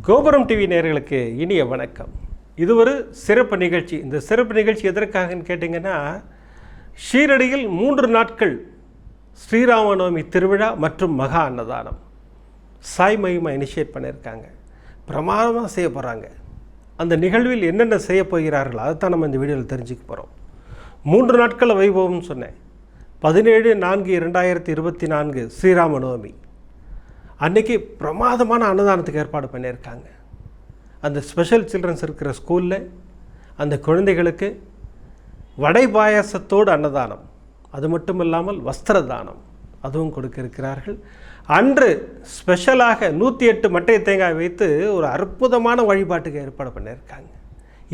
கோபுரம் டிவி நேயர்களுக்கு இனிய வணக்கம். இது ஒரு சிறப்பு நிகழ்ச்சி. இந்த சிறப்பு நிகழ்ச்சி எதற்காகன்னு கேட்டிங்கன்னா, ஷீரடியில் 3 நாட்கள் ஸ்ரீராமநவமி திருவிழா மற்றும் மகா அன்னதானம் சாய் மகிமா இனிஷியேட் பண்ணியிருக்காங்க. பிரமாதமாக செய்ய போகிறாங்க. அந்த நிகழ்வில் என்னென்ன செய்ய போகிறார்கள் அதைத்தான் நம்ம இந்த வீடியோவில் தெரிஞ்சுக்க போகிறோம். 3 நாட்கள் வைபவம்னு சொன்னேன். 17/4/2024 ஸ்ரீராமநவமி அன்றைக்கி பிரமாதமான அன்னதானத்துக்கு ஏற்பாடு பண்ணியிருக்காங்க. அந்த ஸ்பெஷல் சில்ட்ரன்ஸ் இருக்கிற ஸ்கூலில் அந்த குழந்தைகளுக்கு வடை பாயாசத்தோடு அன்னதானம், அது மட்டும் இல்லாமல் வஸ்திர தானம் அதுவும் கொடுக்க இருக்கிறார்கள். அன்று ஸ்பெஷலாக 108 மட்டை தேங்காய் வைத்து ஒரு அற்புதமான வழிபாட்டுக்கு ஏற்பாடு பண்ணியிருக்காங்க.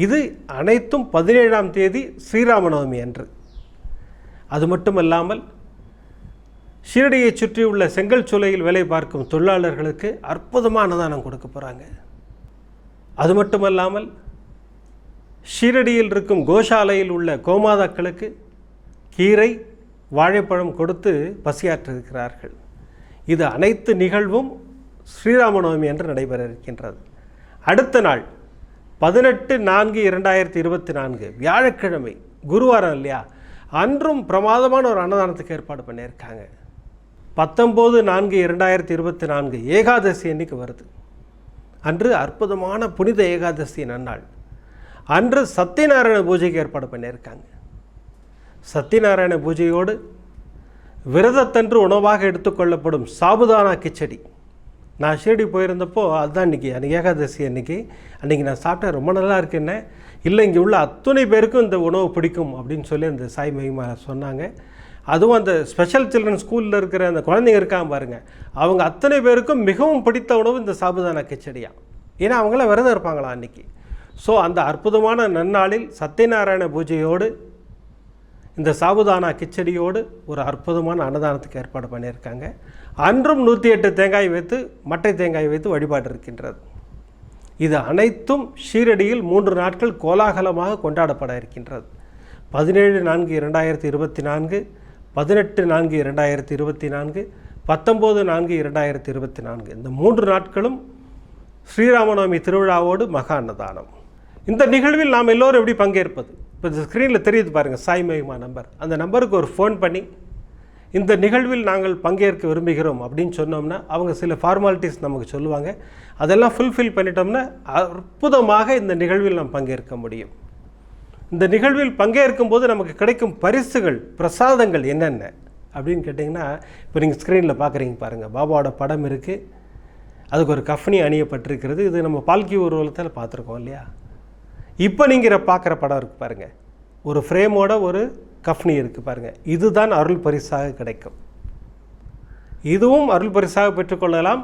இது அனைத்தும் 17ஆம் தேதி ஸ்ரீராமநவமி அன்று. அது மட்டும் இல்லாமல் ஷீரடியை சுற்றியுள்ள செங்கல் சூளையில் வேலை பார்க்கும் தொழிலாளர்களுக்கு அற்புதமான அன்னதானம் கொடுக்க போகிறாங்க. அது மட்டுமல்லாமல் ஷீரடியில் இருக்கும் கோஷாலையில் உள்ள கோமாதாக்களுக்கு கீரை வாழைப்பழம் கொடுத்து பசியாற்றிருக்கிறார்கள். இது அனைத்து நிகழ்வும் ஸ்ரீராமநவமி என்று நடைபெற இருக்கின்றது. அடுத்த நாள் 18/4/2024 வியாழக்கிழமை, குருவாரம் இல்லையா, அன்றும் பிரமாதமான ஒரு அன்னதானத்துக்கு ஏற்பாடு பண்ணியிருக்காங்க. 19/4/2024 ஏகாதசி அன்னைக்கு வருது. அன்று அற்புதமான புனித ஏகாதசி நன்னாள். அன்று சத்யநாராயண பூஜைக்கு ஏற்பாடு பண்ணியிருக்காங்க. சத்யநாராயண பூஜையோடு விரதத்தன்று உணவாக எடுத்துக்கொள்ளப்படும் சாபுதானா கிச்சடி. நான் ஷீரடி போயிருந்தப்போ அதுதான் அன்றைக்கி ஏகாதசி அன்றைக்கி நான் சாப்பிட்டேன், ரொம்ப நல்லா இருக்குன்னு. இல்லை, இங்கே உள்ள அத்தனை பேருக்கும் இந்த உணவு பிடிக்கும் அப்படின்னு சொல்லி அந்த சாய் மகிமா சொன்னாங்க. அதுவும் அந்த ஸ்பெஷல் சில்ட்ரன் ஸ்கூலில் இருக்கிற அந்த குழந்தைங்க இருக்காங்க பாருங்கள், அவங்க அத்தனை பேருக்கும் மிகவும் பிடித்த உணவு இந்த சாபுதானா கிச்சடியா. ஏன்னா அவங்களாம் விரதம் இருப்பாங்களா அன்றைக்கி. ஸோ அந்த அற்புதமான நன்னாளில் சத்யநாராயண பூஜையோடு இந்த சாபுதானா கிச்சடியோடு ஒரு அற்புதமான அன்னதானத்துக்கு ஏற்பாடு பண்ணியிருக்காங்க. அன்றும் 108 தேங்காய் வைத்து மட்டை தேங்காய் வைத்து வழிபாடு இருக்கின்றது. இது அனைத்தும் ஷீரடியில் 3 நாட்கள் கோலாகலமாக கொண்டாடப்பட இருக்கின்றது. 17/4/2024, 18/4/2024, 19/4/2024 இந்த 3 நாட்களும் ஸ்ரீராமநவமி திருவிழாவோடு மகா அன்னதானம். இந்த நிகழ்வில் நாம் எல்லோரும் எப்படி பங்கேற்பது? இப்போ இந்த ஸ்க்ரீனில் தெரியுது பாருங்கள், சாய் மகிமா நம்பர். அந்த நம்பருக்கு ஒரு ஃபோன் பண்ணி இந்த நிகழ்வில் நாங்கள் பங்கேற்க விரும்புகிறோம் அப்படின்னு சொன்னோம்னா அவங்க சில ஃபார்மாலிட்டிஸ் நமக்கு சொல்லுவாங்க. அதெல்லாம் ஃபுல்ஃபில் பண்ணிட்டோம்னா அற்புதமாக இந்த நிகழ்வில் நாம் பங்கேற்க முடியும். இந்த நிகழ்வில் பங்கேற்கும் போது நமக்கு கிடைக்கும் பரிசுகள், பிரசாதங்கள் என்னென்ன அப்படின்னு கேட்டிங்கன்னா, இப்போ நீங்கள் ஸ்க்ரீனில் பார்க்குறீங்க பாருங்கள், பாபாவோட படம் இருக்குது. அதுக்கு ஒரு கஃப்னி அணியப்பட்டிருக்கிறது. இது நம்ம பால்கி ஊர்வலத்தில் பார்த்துருக்கோம் இல்லையா. இப்போ நீங்கள் பார்க்குற படம் இருக்குது பாருங்கள், ஒரு ஃப்ரேமோட ஒரு கஃப்னி இருக்குது பாருங்கள். இதுதான் அருள் பரிசாக கிடைக்கும். இதுவும் அருள் பரிசாக பெற்றுக்கொள்ளலாம்.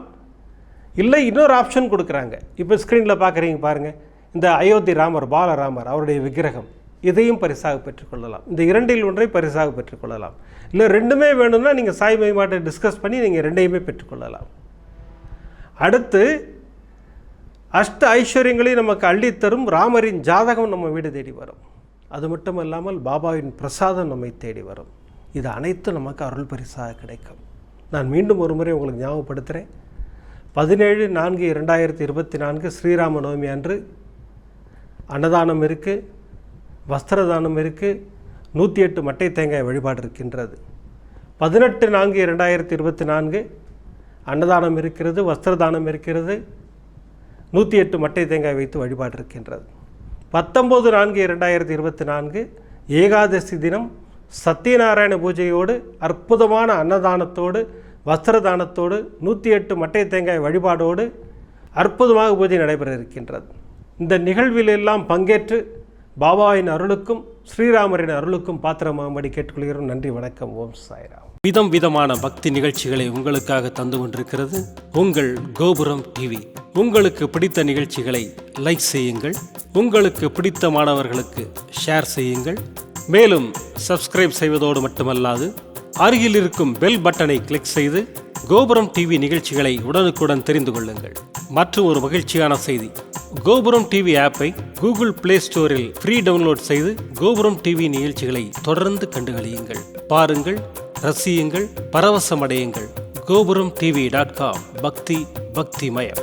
இல்லை, இன்னொரு ஆப்ஷன் கொடுக்குறாங்க. இப்போ ஸ்க்ரீனில் பார்க்குறீங்க பாருங்கள், இந்த அயோத்தி ராமர், பாலராமர் அவருடைய விக்கிரகம், இதையும் பரிசாக பெற்றுக்கொள்ளலாம். இந்த 2இல் ஒன்றை பரிசாக பெற்றுக்கொள்ளலாம். இல்லை 2மே வேணும்னா நீங்கள் சாய் மகிமாட்ட டிஸ்கஸ் பண்ணி நீங்கள் 2ஐயுமே பெற்றுக்கொள்ளலாம். அடுத்து அஷ்ட ஐஸ்வர்யங்களையும் நமக்கு அள்ளித்தரும் ராமரின் ஜாதகம் நம்ம வீடு தேடி வரும். அது மட்டும் இல்லாமல் பாபாவின் பிரசாதம் நம்மை தேடி வரும். இது அனைத்தும் நமக்கு அருள் பரிசாக கிடைக்கும். நான் மீண்டும் ஒரு முறை உங்களுக்கு ஞாபகப்படுத்துகிறேன். 17/4/2024 ஸ்ரீராமநவமி அன்று அன்னதானம் இருக்குது, வஸ்திரதானம் இருக்குது, 108 மட்டை தேங்காய் வழிபாடு இருக்கின்றது. 18/4/2024 அன்னதானம் இருக்கிறது, வஸ்திரதானம் இருக்கிறது, 108 மட்டை தேங்காய் வைத்து வழிபாடு இருக்கின்றது. 19/4/2024 ஏகாதசி தினம் சத்யநாராயண பூஜையோடு அற்புதமான அன்னதானத்தோடு வஸ்திரதானத்தோடு 108 மட்டை தேங்காய் வழிபாடோடு அற்புதமாக பூஜை நடைபெற இருக்கின்றது. இந்த நிகழ்விலெல்லாம் பங்கேற்று பாபாவின் அருளுக்கும் ஸ்ரீராமரின் அருளுக்கும் பாத்திரமாகும்படி கேட்டுக்கொள்கிறோம். நன்றி, வணக்கம். ஓம் சாய்ராம். விதம் விதமான பக்தி நிகழ்ச்சிகளை உங்களுக்காக தந்து கொண்டிருக்கிறது உங்கள் கோபுரம் டிவி. உங்களுக்கு பிடித்த நிகழ்ச்சிகளை லைக் செய்யுங்கள், உங்களுக்கு பிடித்த மாணவர்களுக்கு ஷேர் செய்யுங்கள். மேலும் சப்ஸ்கிரைப் செய்வதோடு மட்டுமல்லாது அருகில் இருக்கும் பெல் பட்டனை கிளிக் செய்து கோபுரம் டிவி நிகழ்ச்சிகளை உடனுக்குடன் தெரிந்து கொள்ளுங்கள். மற்றும் ஒரு மகிழ்ச்சியான செய்தி, கோபுரம் டிவி ஆப்பை கூகுள் பிளே ஸ்டோரில் ஃப்ரீ டவுன்லோட் செய்து கோபுரம் டிவி நிகழ்ச்சிகளை தொடர்ந்து கண்டுகளியுங்கள், பாருங்கள், ரசியுங்கள், பரவசமடையுங்கள். gopuramtv.com பக்தி பக்திமயம்.